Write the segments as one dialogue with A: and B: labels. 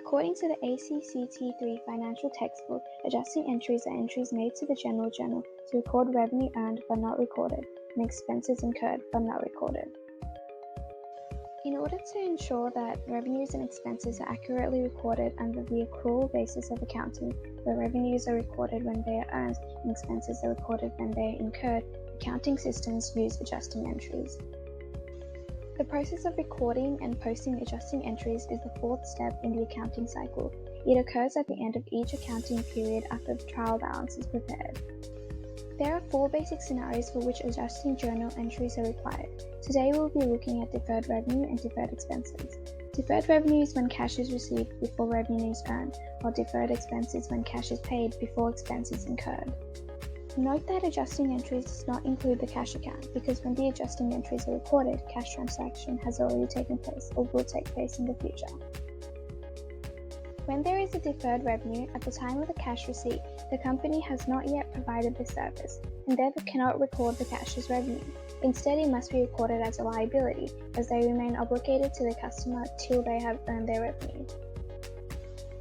A: According to the ACCT3 financial textbook, adjusting entries are entries made to the general journal to record revenue earned but not recorded and expenses incurred but not recorded. In order to ensure that revenues and expenses are accurately recorded under the accrual basis of accounting, where revenues are recorded when they are earned and expenses are recorded when they are incurred, accounting systems use adjusting entries. The process of recording and posting adjusting entries is the fourth step in the accounting cycle. It occurs at the end of each accounting period after the trial balance is prepared. There are four basic scenarios for which adjusting journal entries are required. Today we'll be looking at deferred revenue and deferred expenses. Deferred revenue is when cash is received before revenue is earned, while deferred expense is when cash is paid before expense is incurred. Note that adjusting entries does not include the cash account, because when the adjusting entries are recorded, cash transaction has already taken place or will take place in the future. When there is a deferred revenue, at the time of the cash receipt, the company has not yet provided the service, and therefore cannot record the cash as revenue. Instead, it must be recorded as a liability, as they remain obligated to the customer till they have earned their revenue.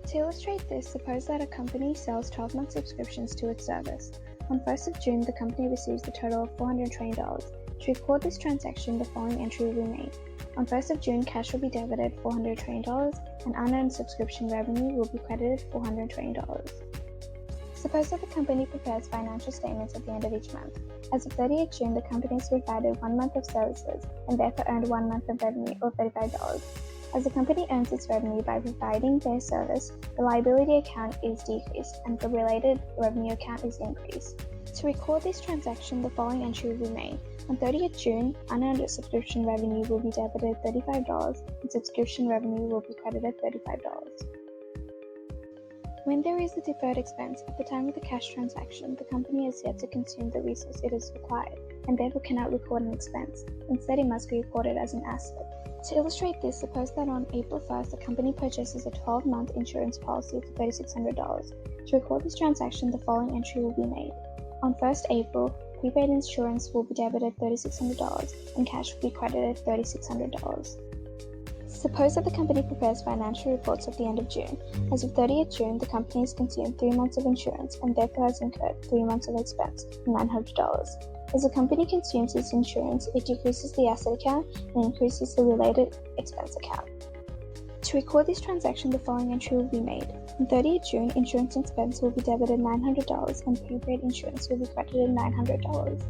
A: To illustrate this, suppose that a company sells 12-month subscriptions to its service. On 1st of June, the company receives a total of $420. To record this transaction, the following entry will be made. On 1st of June, cash will be debited $420 and unearned subscription revenue will be credited $420. Suppose that the company prepares financial statements at the end of each month. As of 30th June, the company has provided 1 month of services and therefore earned 1 month of revenue, or $35. As the company earns its revenue by providing their service, the liability account is decreased and the related revenue account is increased. To record this transaction, the following entry will be made. On 30th June, unearned subscription revenue will be debited $35 and subscription revenue will be credited $35. When there is a deferred expense, at the time of the cash transaction, the company has yet to consume the resource it has acquired and therefore cannot record an expense. Instead, it must be recorded as an asset. To illustrate this, suppose that on April 1st, the company purchases a 12-month insurance policy for $3,600. To record this transaction, the following entry will be made. On 1st April, prepaid insurance will be debited $3,600 and cash will be credited $3,600. Suppose that the company prepares financial reports at the end of June. As of 30th June, the company has consumed 3 months of insurance and therefore has incurred 3 months of expense, $900. As the company consumes its insurance, it decreases the asset account and increases the related expense account. To record this transaction, the following entry will be made. On 30th June, insurance expense will be debited $900 and prepaid insurance will be credited $900.